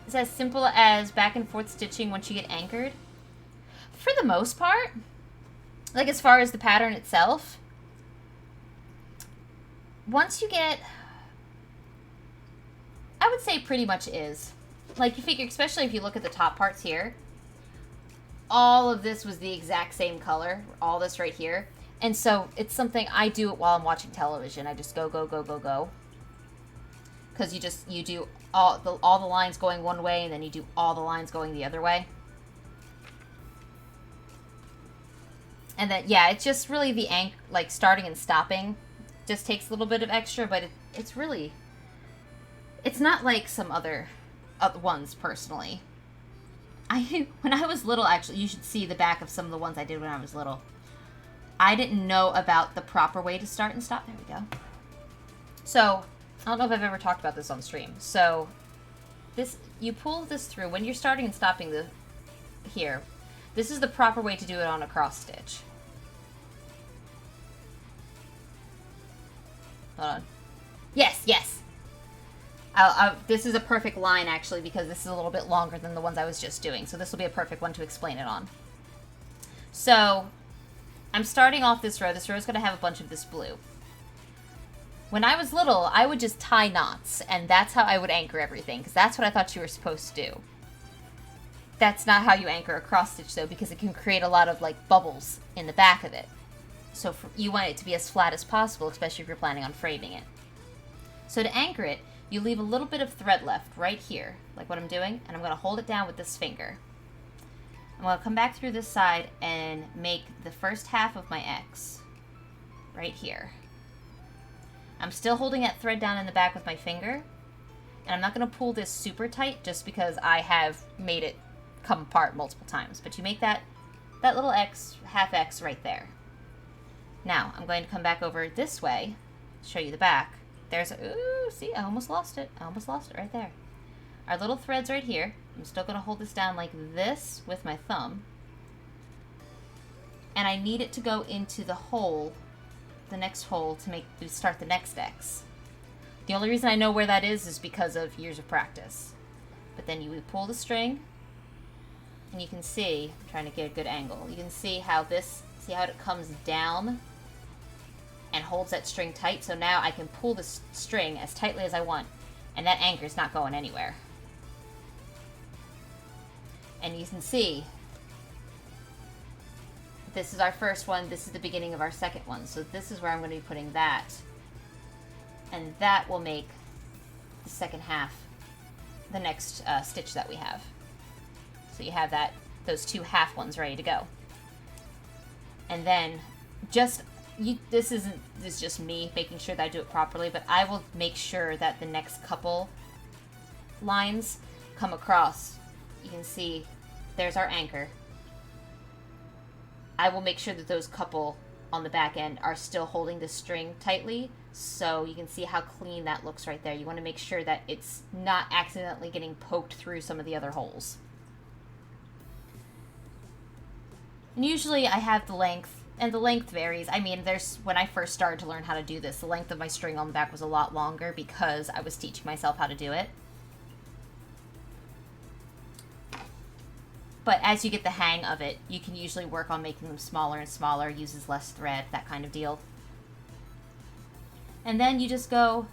It's as simple as back and forth stitching once you get anchored. For the most part, like as far as the pattern itself, once you get, I would say pretty much is. Like you figure, especially if you look at the top parts here, all of this was the exact same color, all this right here. And so it's something I do it while I'm watching television. I just go, go, go, go, go. Because you do all the lines going one way, and then you do all the lines going the other way. And then, yeah, it's just really the like starting and stopping just takes a little bit of extra, but it's really, it's not like some other ones, personally. When I was little, actually, you should see the back of some of the ones I did when I was little. I didn't know about the proper way to start and stop. There we go. So, I don't know if I've ever talked about this on stream. So, you pull this through when you're starting and stopping here. This is the proper way to do it on a cross stitch. Hold on. Yes, yes. This is a perfect line, actually, because this is a little bit longer than the ones I was just doing. So this will be a perfect one to explain it on. So, I'm starting off this row. This row is going to have a bunch of this blue. When I was little, I would just tie knots, and that's how I would anchor everything, because that's what I thought you were supposed to do. That's not how you anchor a cross stitch, though, because it can create a lot of, like, bubbles in the back of it. So you want it to be as flat as possible, especially if you're planning on framing it. So to anchor it, you leave a little bit of thread left right here, like what I'm doing, and I'm going to hold it down with this finger. I'm going to come back through this side and make the first half of my X right here. I'm still holding that thread down in the back with my finger, and I'm not going to pull this super tight just because I have made it come apart multiple times. But you make that little X, half X right there. Now, I'm going to come back over this way, show you the back. There's ooh, see, I almost lost it. I almost lost it right there. Our little threads right here. I'm still going to hold this down like this with my thumb. And I need it to go into the hole, the next hole, to start the next X. The only reason I know where that is because of years of practice. But then you pull the string, and you can see, I'm trying to get a good angle, you can see how it comes down and holds that string tight. So now I can pull this string as tightly as I want, and that anchor is not going anywhere. And you can see, this is our first one, this is the beginning of our second one. So this is where I'm going to be putting that. And that will make the second half, the next stitch that we have. So you have those two half ones ready to go. And then this is just me making sure that I do it properly, but I will make sure that the next couple lines come across. You can see there's our anchor. I will make sure that those couple on the back end are still holding the string tightly, so you can see how clean that looks right there. You want to make sure that it's not accidentally getting poked through some of the other holes. And usually I have the length, and the length varies. I mean, when I first started to learn how to do this, the length of my string on the back was a lot longer because I was teaching myself how to do it. But as you get the hang of it, you can usually work on making them smaller and smaller, uses less thread, that kind of deal. And then you just go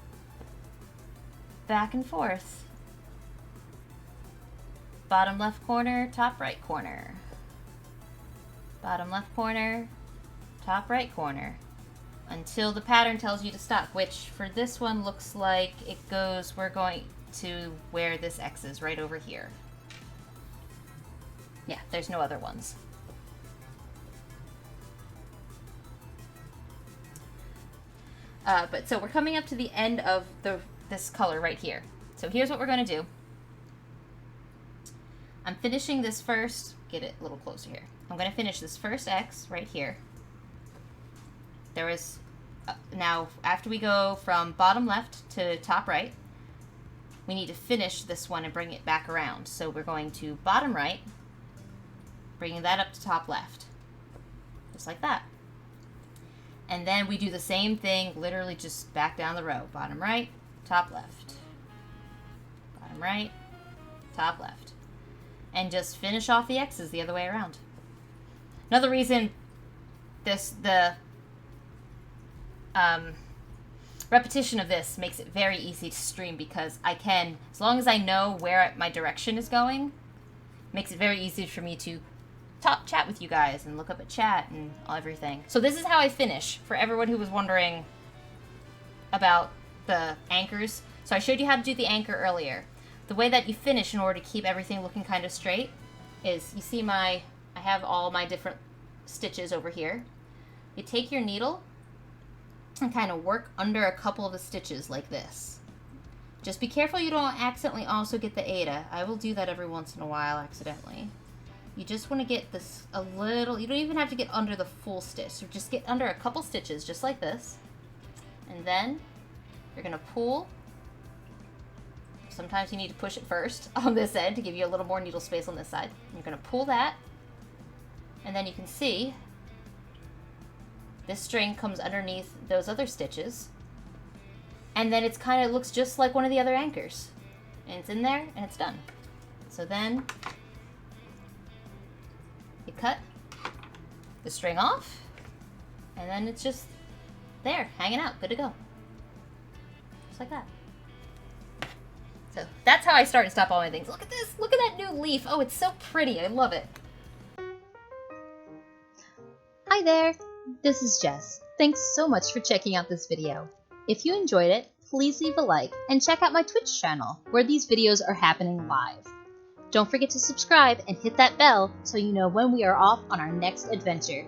back and forth. Bottom left corner, top right corner. Bottom left corner, top right corner. Until the pattern tells you to stop, which for this one looks like it goes, we're going to where this X is, right over here. Yeah, there's no other ones. But so we're coming up to the end of this color right here. So here's what we're going to do. I'm finishing this first. Get it a little closer here. I'm going to finish this first X right here. There is now after we go from bottom left to top right, we need to finish this one and bring it back around. So we're going to bottom right, bringing that up to top left, just like that. And then we do the same thing, literally just back down the row. Bottom right, top left. Bottom right, top left. And just finish off the X's the other way around. Another reason the repetition of this makes it very easy to stream, because I can, as long as I know where my direction is going, makes it very easy for me to chat with you guys and look up at chat and everything. So this is how I finish, for everyone who was wondering about the anchors. So I showed you how to do the anchor earlier. The way that you finish in order to keep everything looking kind of straight is, you see I have all my different stitches over here. You take your needle and kind of work under a couple of the stitches like this. Just be careful you don't accidentally also get the Eta. I will do that every once in a while accidentally. You just want to get this a little, you don't even have to get under the full stitch. So just get under a couple stitches just like this. And then you're going to pull. Sometimes you need to push it first on this end to give you a little more needle space on this side. And you're going to pull that. And then you can see this string comes underneath those other stitches. And then it's kind of looks just like one of the other anchors. And it's in there and it's done. So then you cut the string off, and then it's just there, hanging out, good to go. Just like that. So that's how I start and stop all my things. Look at this, look at that new leaf. Oh, it's so pretty, I love it. Hi there, this is Jess. Thanks so much for checking out this video. If you enjoyed it, please leave a like and check out my Twitch channel where these videos are happening live. Don't forget to subscribe and hit that bell so you know when we are off on our next adventure.